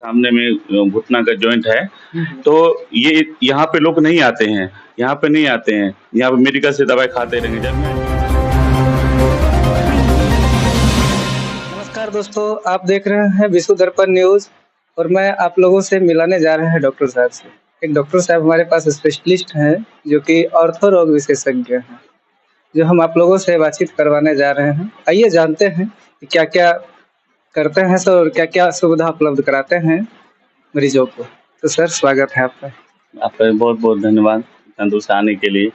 सामने में घुटना का जॉइंट है, हुँ। तो ये यहाँ पे लोग नहीं आते हैं, यहाँ पे नहीं आते हैं, यहाँ पे मेडिकल से दवाई खाते रहेंगे जब मैं नमस्कार दोस्तों, आप देख रहे हैं विश्व दर्पण न्यूज़ और मैं आप लोगों से मिलाने जा रहे हैं डॉक्टर साहब से। एक डॉक्टर साहब हमारे पास स्पेशलिस्ट हैं, जो कि ऑर्थो रोग विशेषज्ञ हैं, जो हम आप लोगों से बातचीत करवाने जा रहे हैं। आइए जानते हैं कि क्या-क्या करते हैं सर और क्या-क्या सुविधा उपलब्ध कराते हैं मरीजों को। तो सर स्वागत है आपका। आपका भी बहुत-बहुत धन्यवाद तंदुरुस्त आने के लिए।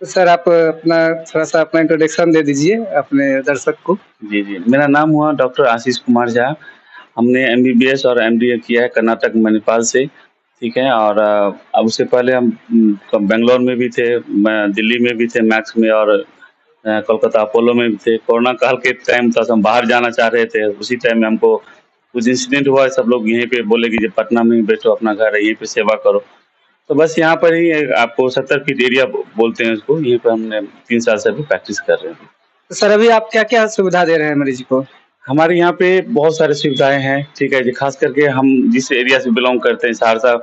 तो सर आप अपना थोड़ा-सा अपना इंट्रोडक्शन दे दीजिए अपने दर्शक को। जी, जी। मेरा नाम हुआ डॉक्टर आशीष कुमार झा। हमने एमबीबीएस और एमडीए किया है कर्नाटक मणिपाल से, ठीक है? और अब उससे पहले हम बैंगलोर में भी थे, मैं दिल्ली में भी थे मैक्स में और कोलकाता अपोलो में भी थे। कोरोना काल के टाइम था, हम बाहर जाना चाह रहे थे, उसी टाइम में हमको कुछ इंसिडेंट हुआ, सब लोग यहीं पे बोले कि पटना में ही बैठो, अपना घर है, यहीं पे सेवा करो। तो बस यहाँ पर ही आपको 70 फीट एरिया बोलते हैं उसको, यहीं पे हमने 3 साल से अभी प्रैक्टिस कर रहे हैं। तो सर अभी आप क्या-क्या सुविधा दे रहे हैं मरीज को? हमारे यहाँ पे बहुत सारी सुविधाएँ हैं, ठीक है जी। ख़ास करके हम जिस एरिया से बिलॉन्ग करते हैं, सहरसा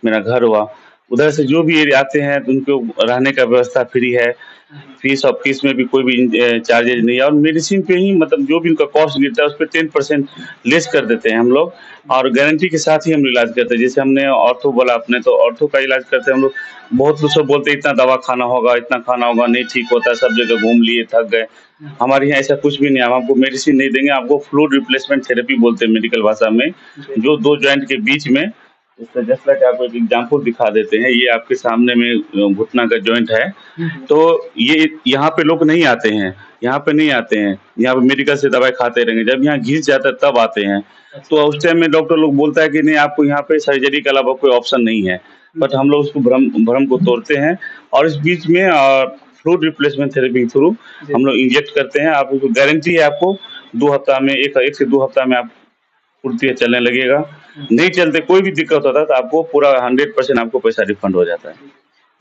मेरा घर हुआ, उधर से जो भी एरिया आते हैं, तो उनको रहने का व्यवस्था फ्री है। फीस में भी कोई भी चार्जेज़ नहीं है और मेडिसिन पे ही मतलब जो भी उनका कॉस्ट गिरता है, उसपे 10% लेस कर देते हैं हम लोग और गारंटी के साथ ही हम इलाज करते हैं। जैसे हमने ऑर्थो बोला आपने, तो ऑर्थो का इलाज करते हैं हम लोग। बहुत लोग सब बोलते हैं इतना दवा खाना होगा, इतना खाना होगा, नहीं ठीक होता, सब जगह घूम लिए, थक गए। हमारे यहाँ ऐसा कुछ भी नहीं है, हम आपको मेडिसिन नहीं देंगे, आपको फ्लूइड रिप्लेसमेंट थेरेपी बोलते हैं मेडिकल भाषा में, जो 2 जॉइंट के बीच में जस्ट लाइक आपको एक एग्जांपल दिखा देते हैं। ये आपके सामने में घुटना का जॉइंट है, तो ये यहाँ पे लोग नहीं आते हैं, यहाँ पे नहीं आते हैं, यहाँ पे मेडिकल से दवाई खाते रहेंगे, जब यहाँ घिस जाता है तब आते हैं। तो उस टाइम में डॉक्टर लोग बोलता है कि नहीं आपको यहाँ पे सर्जरी के अलावा कोई ऑप्शन नहीं है। बट हम लोग उसको भ्रम भ्रम को तोड़ते हैं और इस बीच में फ्लूइड रिप्लेसमेंट थेरेपी के थ्रू हम लोग इंजेक्ट करते हैं। आपको गारंटी है आपको 2 हफ्ता में 1 से 2 हफ्ता में आप फुर्ती से चलने लगेगा। नहीं चलते कोई भी दिक्कत होता है तो आपको पूरा 100% आपको पैसा रिफंड हो जाता है।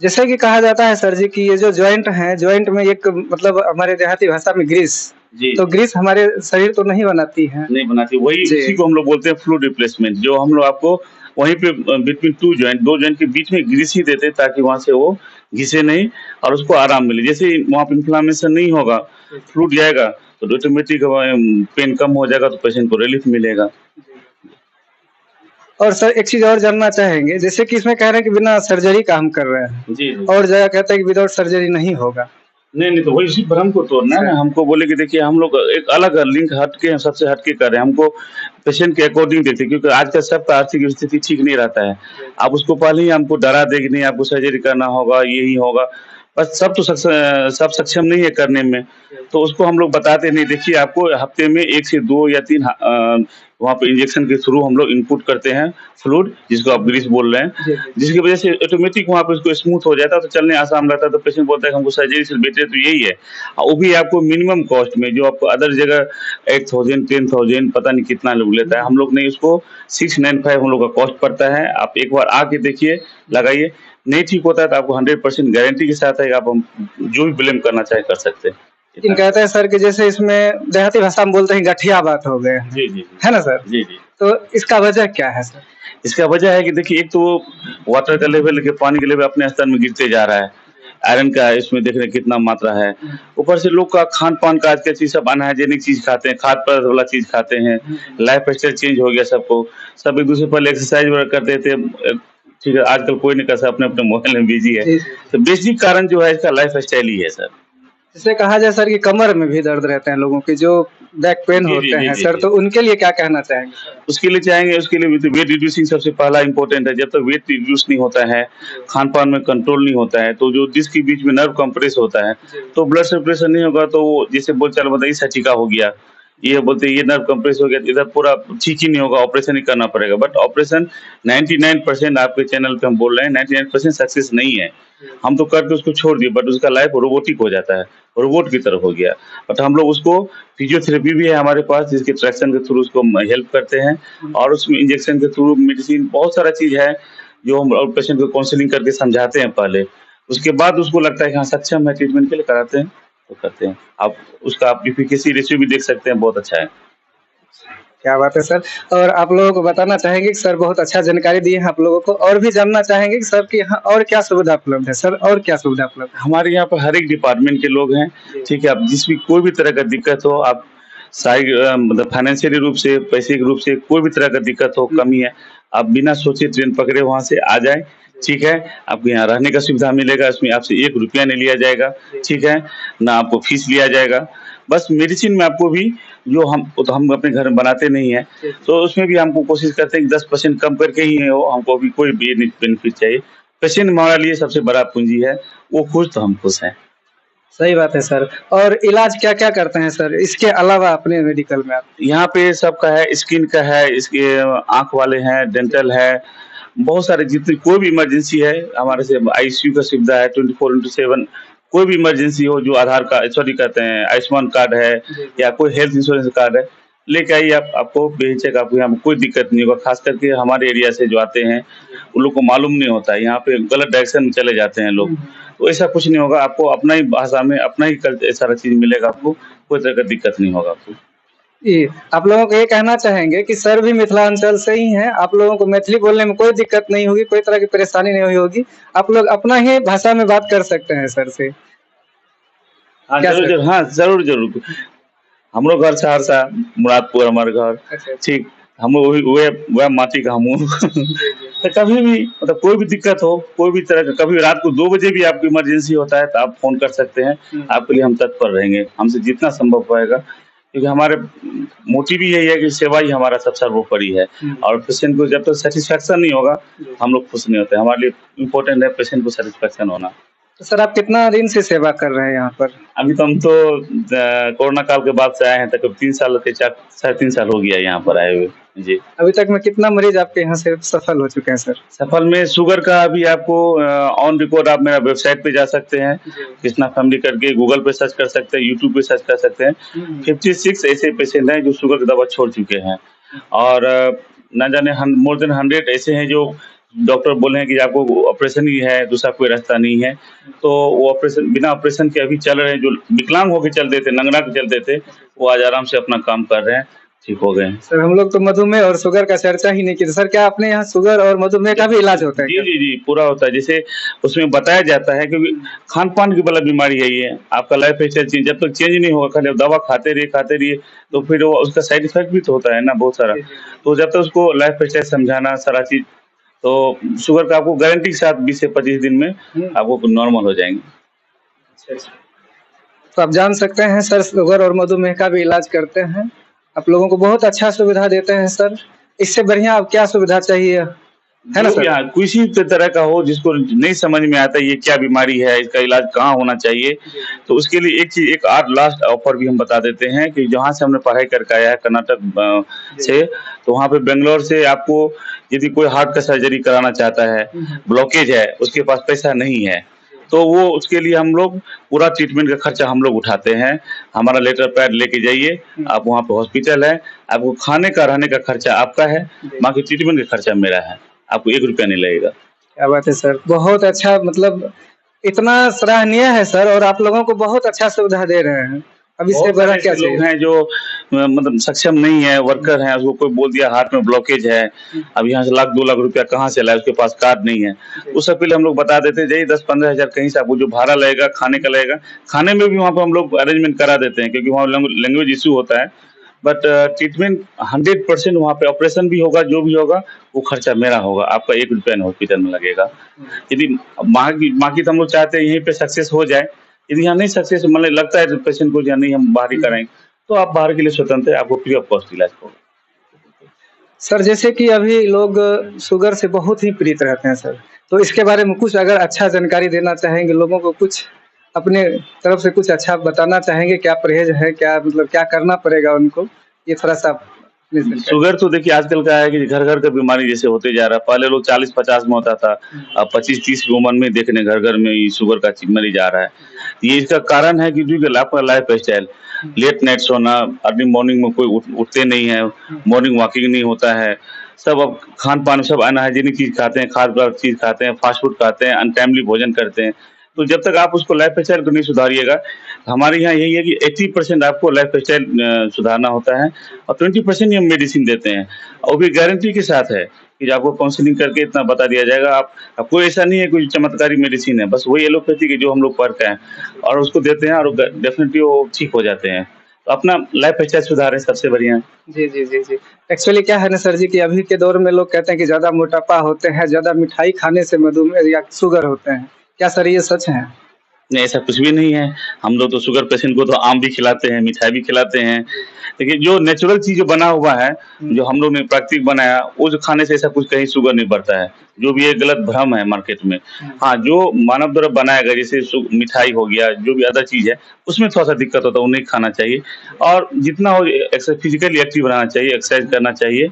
जैसे कि कहा जाता है सर जी कि ये जो जॉइंट है, जॉइंट में एक मतलब हमारे देहाती भाषा में ग्रीस, जी। तो ग्रीस हमारे शरीर को नहीं बनाती है। नहीं बनाती, वही जी। उसी को हम लोग बोलते हैं फ्लूइड रिप्लेसमेंट, जो हम लोग आपको वहीं पे बिटवीन 2 जॉइंट के बीच में ग्रीस ही देते हैं ताकि वहाँ से वो घिसे नहीं और उसको आराम मिले। जैसे वहाँ पे इन्फ्लेमेशन नहीं होगा, फ्लूइड जाएगा तो ऑटोमेटिक पेन कम हो जाएगा तो पेशेंट को रिलीफ मिलेगा। और सर एक चीज़ और जानना चाहेंगे, जैसे कि इसमें कह रहे हैं कि बिना सर्जरी का हम कर रहे हैं जी, जी। और जगह कहते हैं कि विदाउट सर्जरी नहीं होगा। नहीं, नहीं, तो वही उसी भ्रम को तोड़ना है ना, हमको बोले कि देखिए हम लोग एक अलग लिंक हट के सबसे हट के कर रहे हैं, हमको पेशेंट के अकॉर्डिंग देखते हैं क्योंकि आजकल सबका आर्थिक स्थिति ठीक नहीं रहता है। आप उसको पहले ही हमको डरा दें कि नहीं आपको सर्जरी करना होगा, यही होगा, बस सब सक्षम नहीं है करने में, तो उसको हम लोग बताते नहीं, देखिए आपको हफ्ते में 1 से 2 या 3 वहाँ पे इंजेक्शन के थ्रू हम लोग इनपुट करते हैं फ्लूइड, जिसको आप ग्रीस बोल रहे हैं, जिसकी वजह से ऑटोमेटिक वहाँ पे उसको स्मूथ हो जाता है, तो चलने आसान रहता है, तो पेशेंट बोलता है कि हमको सर्जरी से बेटर तो यही है। वो भी आपको मिनिमम कॉस्ट में, जो आपको अदर जगह 8,000 10,000 पता नहीं कितना लोग लेता है, हम लोग नहीं उसको 695 हम लोग का कॉस्ट पड़ता है। आप एक बार आके देखिए, लगाइए, नहीं ठीक होता है तो आपको 100% गारंटी के साथ है आप हम जो भी ब्लेम करना चाहे कर सकते हैं। लेकिन कहते हैं सर कि जैसे इसमें देहाती भाषा में बोलते हैं गठिया बात हो गए, जी, जी, है ना सर? जी, जी। तो इसका वजह क्या है सर? इसका वजह है कि देखिए एक तो वाटर का लेवल के पानी का लेवल अपने स्तर में गिरते जा रहा है। आयरन का इसमें देख रहे हैं कितना मात्रा है। ऊपर से लोग का खान-पान का आज का चीज़ सब अनहाइजीनिक चीज़ खाते हैं, खाद्य पदार्थ वाला चीज़ खाते हैं। लाइफ़स्टाइल चेंज हो गया सबको। सब एक-दूसरे पहले एक्सरसाइज़ वगैरह करते थे। ठीक है, आजकल कोई नहीं कर सकता, अपने-अपने मोबाइल में बिज़ी है। तो बेसिक कारण जो है इसका लाइफ़स्टाइल ही है सर। जैसे कहा जाए सर कि कमर में भी दर्द रहते हैं लोगों के, जो बैक पेन जी, होते जी, हैं जी, सर, जी। तो उनके लिए क्या कहना चाहेंगे? उसके लिए चाहेंगे, उसके लिए वेट रिड्यूसिंग सबसे पहला इम्पोर्टेंट है। जब तक वेट रिड्यूस नहीं होता है, खान-पान में कंट्रोल नहीं होता है, तो जो डिस्क के बीच में नर्व कंप्रेस होता है, तो ब्लड सर्कुलेशन नहीं होगा तो वो जैसे बोलचाल बताइए सचिका हो गया। ये बोलते हैं ये नर्व कंप्रेस हो गया, इधर पूरा ठीक ही नहीं होगा, ऑपरेशन ही करना पड़ेगा। बट ऑपरेशन 99% आपके चैनल पे हम बोल रहे हैं 99% सक्सेस नहीं है। हम तो करके उसको छोड़ दिए बट उसका लाइफ रोबोटिक हो जाता है, रोबोट की तरह हो गया। बट हम लोग उसको फिजियोथेरेपी भी है हमारे पास जिसके ट्रैक्शन के थ्रू उसको हेल्प करते हैं और उसमें इंजेक्शन के थ्रू मेडिसिन बहुत सारा चीज़ है जो हम पेशेंट को काउंसलिंग करके समझाते हैं पहले। उसके बाद उसको लगता है कि हाँ सक्षम है ट्रीटमेंट के लिए कराते हैं, तो करते हैं। आप उसका आप एफिकेसी रेशियो भी देख सकते हैं बहुत अच्छा है। क्या बात है सर। और आप लोगों को बताना चाहेंगे कि सर बहुत अच्छा जानकारी दिए हैं आप लोगों को, और भी जानना चाहेंगे कि सर के यहाँ और क्या सुविधा उपलब्ध है सर, और क्या सुविधा उपलब्ध है? हमारे यहाँ पर हर एक डिपार्टमेंट के लोग हैं, ठीक है। आप जिस भी कोई भी तरह का दिक्कत हो, आप मतलब फाइनेंशियली रूप से, पैसे के रूप से कोई भी तरह का दिक्कत हो, कमी है, आप बिना सोचे ट्रेन पकड़े वहाँ से आ जाएँ, ठीक है। आपको यहाँ रहने का सुविधा मिलेगा, इसमें आपसे ₹1 नहीं लिया जाएगा, ठीक है। ना आपको फीस लिया जाएगा। बस मेडिसिन में आपको भी जो हम अपने घर में बनाते नहीं हैं, तो उसमें भी हमको कोशिश करते हैं कि 10% कम करके ही हो, हमको भी कोई बेनिफिट चाहिए। पेशेंट हमारे लिए सबसे बड़ा पूँजी है, वो खुश तो हम खुश हैं। सही बात है सर। और इलाज क्या-क्या करते हैं सर, इसके अलावा अपने मेडिकल में आप? यहाँ पे सबका है, स्किन का है, इसके आँख वाले हैं, डेंटल है, बहुत सारे जितनी कोई भी इमरजेंसी है, हमारे से आईसीयू का सुविधा है 24/7। कोई भी इमरजेंसी हो, जो आधार कार्ड सॉरी कहते हैं आयुष्मान कार्ड है या कोई हेल्थ इंश्योरेंस कार्ड है, लेके आइए आप, आपको बेहिचक आपको यहाँ पे कोई दिक्कत नहीं होगा। ख़ास करके हमारे एरिया से जो आते हैं, उन लोग को मालूम नहीं होता है, यहाँ पे गलत डायरेक्शन में चले जाते हैं लोग। तो ऐसा कुछ नहीं होगा, आपको अपना ही भाषा में, अपना ही सारा चीज़ मिलेगा आपको, कोई तरह का दिक्कत नहीं होगा आपको। जी, आप लोगों को ये कहना चाहेंगे कि सर भी मिथिलांचल से ही हैं, आप लोगों को मैथिली बोलने में कोई दिक्कत नहीं होगी, कोई तरह की परेशानी नहीं हुई होगी। आप लोग अपना ही भाषा में बात कर सकते हैं सर से। हाँ, क्या ज़रूर, सर? ज़रूर। हाँ, ज़रूर। हमरो घर सहरसा, मुरादपुर हमार घर, अच्छा। ठीक। हम वही वह माटी का हमहूँ। तो कभी भी मतलब कोई भी दिक्कत हो, कोई भी तरह का, कभी रात को 2 बजे भी आपको इमरजेंसी होता है, तो आप फ़ोन कर सकते हैं, आपके लिए हम तत्पर रहेंगे, हमसे जितना संभव होएगा। क्योंकि हमारे मोटिव ही यही है कि सेवा ही हमारा सब सर्वोपरि है, और पेशेंट को जब तक सैटिस्फैक्शन नहीं होगा, हम लोग खुश नहीं होते। हमारे लिए इम्पोर्टेंट है पेशेंट को सैटिस्फैक्शन होना। तो सर आप कितना दिन से सेवा कर रहे हैं यहाँ पर? अभी तो हम तो कोरोना काल के बाद से आए हैं, तकरीबन 3 साल के 4 साढ़े 3 साल हो गया यहाँ पर आए हुए। जी। अभी तक में कितना मरीज आपके यहाँ से सफल हो चुके हैं सर? सफल में शुगर का अभी आपको ऑन रिकॉर्ड आप मेरा वेबसाइट पे जा सकते हैं, कृष्णा फैमिली करके गूगल पे सर्च कर सकते हैं, यूट्यूब पे सर्च कर सकते हैं। 56 ऐसे पेशेंट हैं जो शुगर की दवा छोड़ चुके हैं, और ना जाने मोर देन 100 ऐसे हैं जो डॉक्टर बोले हैं कि आपको ऑपरेशन ही है, दूसरा कोई रास्ता नहीं है। तो वो ऑपरेशन, बिना ऑपरेशन के अभी चल रहे हैं, जो विकलांग होके चलते थे, लंगड़ा के चलते थे, वो आज आराम से अपना काम कर रहे हैं, ठीक हो गए हैं। सर हम लोग तो मधुमेह और शुगर का चर्चा ही नहीं की, तो सर क्या अपने यहाँ शुगर और मधुमेह का भी इलाज होता है क्या? जी, पूरा होता है। जैसे उसमें बताया जाता है, क्योंकि खान-पान की वाला बीमारी है ये, आपका लाइफ स्टाइल चेंज जब तक चेंज नहीं होगा, खाली दवा खाते रहिए, तो फिर वो उसका साइड इफ़ेक्ट भी तो होता है ना बहुत सारा। तो जब तक उसको लाइफ स्टाइल समझाना सारा चीज़, तो शुगर का आपको गारंटी के साथ 20 से 25 दिन में आपको नॉर्मल हो जाएँगे। अच्छा। तो आप जान सकते हैं सर शुगर और मधुमेह का भी इलाज करते हैं। आप लोगों को बहुत अच्छा सुविधा देते हैं सर। इससे बढ़िया अब क्या सुविधा चाहिए? है ना जो भी सर? किसी तरह का हो, जिसको नहीं समझ में आता ये क्या बीमारी है, इसका इलाज कहाँ होना चाहिए, तो उसके लिए एक चीज़, एक और लास्ट ऑफर भी हम बता देते हैं कि जहाँ से हमने पढ़ाई करके आया है कर्नाटक से, तो वहाँ पे बेंगलोर से आपको यदि कोई हार्ट का सर्जरी कराना चाहता है, ब्लॉकेज है, उसके पास पैसा नहीं है, तो वो उसके लिए हम लोग पूरा ट्रीटमेंट का खर्चा हम लोग उठाते हैं। हमारा लेटर पैड लेके जाइए, आप वहाँ पे हॉस्पिटल है, आपको खाने का, रहने का खर्चा आपका है, बाकी ट्रीटमेंट का खर्चा मेरा है, आपको ₹1 नहीं लगेगा। क्या बात है सर। बहुत अच्छा, मतलब इतना सराहनीय है सर, और आप लोगों को बहुत अच्छा सुविधा दे रहे हैं। अब इससे बहुत बड़ा सारे क्या ऐसे लोग चाहिए? हैं जो मतलब सक्षम नहीं है, वर्कर हैं, उसको कोई बोल दिया हार्ट में ब्लॉकेज है, अब यहाँ से लाख 2 लाख रुपया कहाँ से लाए, उसके पास कार्ड नहीं है। उस सब के लिए हम लोग बता देते हैं, जाइए 10-15 हज़ार कहीं से आपको जो भाड़ा लगेगा, खाने का लगेगा, खाने में भी वहाँ पे हम लोग अरेंजमेंट करा देते हैं, क्योंकि वहाँ लैंग्वेज इश्यू होता है। बट ट्रीटमेंट 100% वहाँ पे ऑपरेशन भी होगा, जो भी होगा, वो खर्चा मेरा होगा, आपका ₹1 नहीं हॉस्पिटल में लगेगा। यदि बाकी तो हम लोग चाहते हैं यहीं पे सक्सेस हो जाए, यदि यहाँ नहीं सक्सेस मतलब लगता है पेशेंट को या नहीं हम बाहर ही कराएँगे, तो आप बाहर के लिए स्वतंत्र हैं, आपको फ्री ऑफ कॉस्ट इलाज होगा। सर जैसे कि अभी लोग शुगर से बहुत ही पीड़ित रहते हैं सर, तो इसके बारे में कुछ अगर अच्छा जानकारी देना चाहेंगे लोगों को, कुछ अपने तरफ से कुछ अच्छा बताना चाहेंगे, क्या परहेज़ है, क्या मतलब क्या करना पड़ेगा उनको? ये थोड़ा-सा अपने से बताइए। शुगर तो देखिए आजकल क्या है कि घर-घर का बीमारी जैसे होते जा रहा है। पहले लोग 40-50 में होता था, अब 25-30 की उम्र में देख रहे हैं घर-घर में ये शुगर का मरीज आ रहा है। ये इसका कारण है कि जो आपका लाइफ़स्टाइल, लेट नाइट सोना, अर्ली मॉर्निंग में कोई उठते नहीं है, मॉर्निंग वॉकिंग नहीं होता है। सब अब खान-पान सब अनहाइजीनिक चीज़ खाते हैं, खाद वाली चीज़ खाते हैं, फास्ट फूड खाते हैं, अनटाइमली भोजन करते हैं। तो जब तक आप उसको लाइफ़स्टाइल को नहीं सुधारिएगा, हमारे यहाँ यही है कि 80% आपको लाइफ़स्टाइल सुधारना होता है और 20% ही हम मेडिसिन देते हैं। और भी गारंटी के साथ है कि आपको काउंसलिंग करके इतना बता दिया जाएगा। आप आपको ऐसा नहीं है कोई चमत्कारी मेडिसिन है, बस वही एलोपैथी की जो हम लोग पढ़ के आए हैं और उसको देते हैं और डेफ़िनिटली वो ठीक हो जाते हैं। तो अपना लाइफ़स्टाइल सुधारें सबसे बढ़िया है। जी, जी, जी, जी। एक्चुअली क्या है ना सर जी कि अभी के दौर में लोग कहते हैं कि ज़्यादा मोटापा होते हैं, ज़्यादा मिठाई खाने से मधुमेह या शुगर होते हैं। क्या सर ये सच है? नहीं, ऐसा कुछ भी नहीं है। हम लोग तो शुगर पेशेंट को तो आम भी खिलाते हैं, मिठाई भी खिलाते हैं। देखिए जो नेचुरल चीज़ जो बना हुआ है, जो हम लोग ने प्राकृतिक बनाया, वो जो खाने से ऐसा कुछ कहीं शुगर नहीं बढ़ता है। जो भी एक गलत भ्रम है मार्केट में। हाँ, जो मानव द्वारा बनाया गया जैसे मिठाई हो गया, जो भी अदर चीज़ है, उसमें थोड़ा-सा दिक्कत होता है, वो नहीं खाना चाहिए। और जितना हो फिज़िकली एक्टिव रहना चाहिए, एक्सरसाइज़ करना चाहिए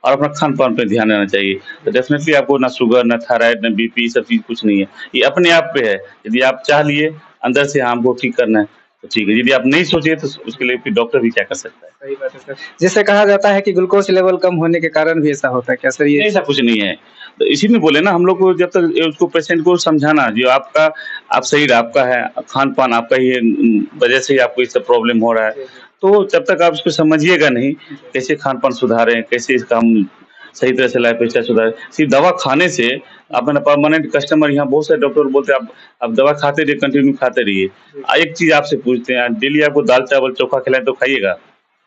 और अपना खान-पान पे ध्यान देना चाहिए। तो डेफ़िनेटली आपको ना शुगर, ना थायराइड, ना बीपी ये सब चीज़ कुछ नहीं है। ये अपने आप पे है। यदि आप चाह लिए अंदर से हाँ, हमको ठीक करना है, तो ठीक है। यदि आप नहीं सोचे तो उसके लिए फिर डॉक्टर भी क्या कर सकता है। सही बात है सर। जैसे कहा जाता है कि ग्लूकोज़ लेवल कम होने के कारण भी ऐसा होता है। क्या सर नहीं, ये ऐसा कुछ नहीं है। तो इसीलिए बोले ना हम लोग को जब तक उसको पेशेंट को समझाना जो आपका आप शरीर आपका है, खान-पान आपका ही है वजह से ही आपको ये सब प्रॉब्लम हो रहा है। जी, जी। तो जब तक आप इसको समझिएगा नहीं, कैसे खान-पान सुधारें, कैसे इसका हम सही तरह से लाइफ़स्टाइल सुधारें। सिर्फ़ दवा खाने से आप है ना परमानेंट कस्टमर यहाँ बहुत सारे डॉक्टर बोलते हैं आप दवा खाते रहिए, कंटिन्यू खाते रहिए। एक चीज़ आपसे पूछते हैं, डेली आपको दाल-चावल चोखा खिलाएँ तो खाइएगा?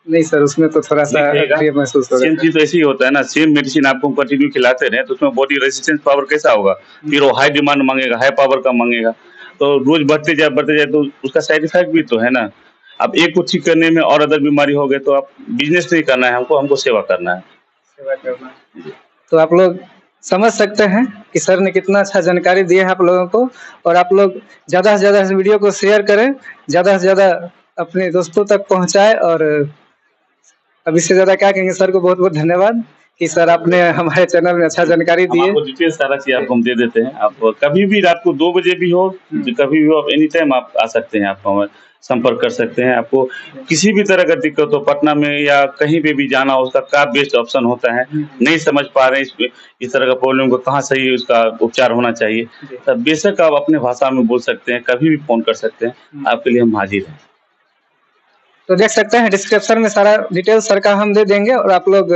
नहीं सर, उसमें तो थोड़ा-सा नहीं खाइएगा। प्रिय महसूस होगा सेम सर। चीज़ तो ऐसे ही होता है ना, सेम मेडिसिन आपको कंटिन्यू खिलाते रहें तो उसमें बॉडी रेजिस्टेंस पावर कैसा होगा? फिर वो हाई डिमांड माँगेगा, हाई पावर का माँगेगा। तो रोज़ बढ़ते जाए तो उसका साइड इफ़ेक्ट भी तो है ना। अब एक को ठीक करने में और अदर बीमारी हो गई तो आप बिज़नेस नहीं करना है हमको, हमको सेवा करना है। सेवा करना। तो आप लोग समझ सकते हैं कि सर ने कितना अच्छा जानकारी दी है आप लोगों को और आप लोग ज़्यादा से ज़्यादा इस वीडियो को शेयर करें, ज़्यादा से ज़्यादा अपने दोस्तों तक पहुँचाएँ और अब इससे ज़्यादा क्या कहेंगे सर को बहुत-बहुत धन्यवाद कि सर आपने हमारे चैनल में अच्छा जानकारी हम दी है। आपको डिटेल सारा चीज़ आपको हम दे देते हैं। आप कभी भी रात को 2 बजे भी हो, कभी भी हो, आप एनी टाइम आप आ सकते हैं, आप हमें संपर्क कर सकते हैं। आपको किसी भी तरह का दिक्कत हो पटना में या कहीं पे भी जाना हो, उसका क्या बेस्ट ऑप्शन होता है, नहीं समझ पा रहे हैं इस तरह का प्रॉब्लम को कहाँ सही उसका उपचार होना चाहिए, तो बेशक आप अपने भाषा में बोल सकते हैं, कभी भी फ़ोन कर सकते हैं। आपके लिए हम हाज़िर हैं। तो देख सकते हैं डिस्क्रिप्शन में सारा डिटेल सर का हम दे देंगे और आप लोग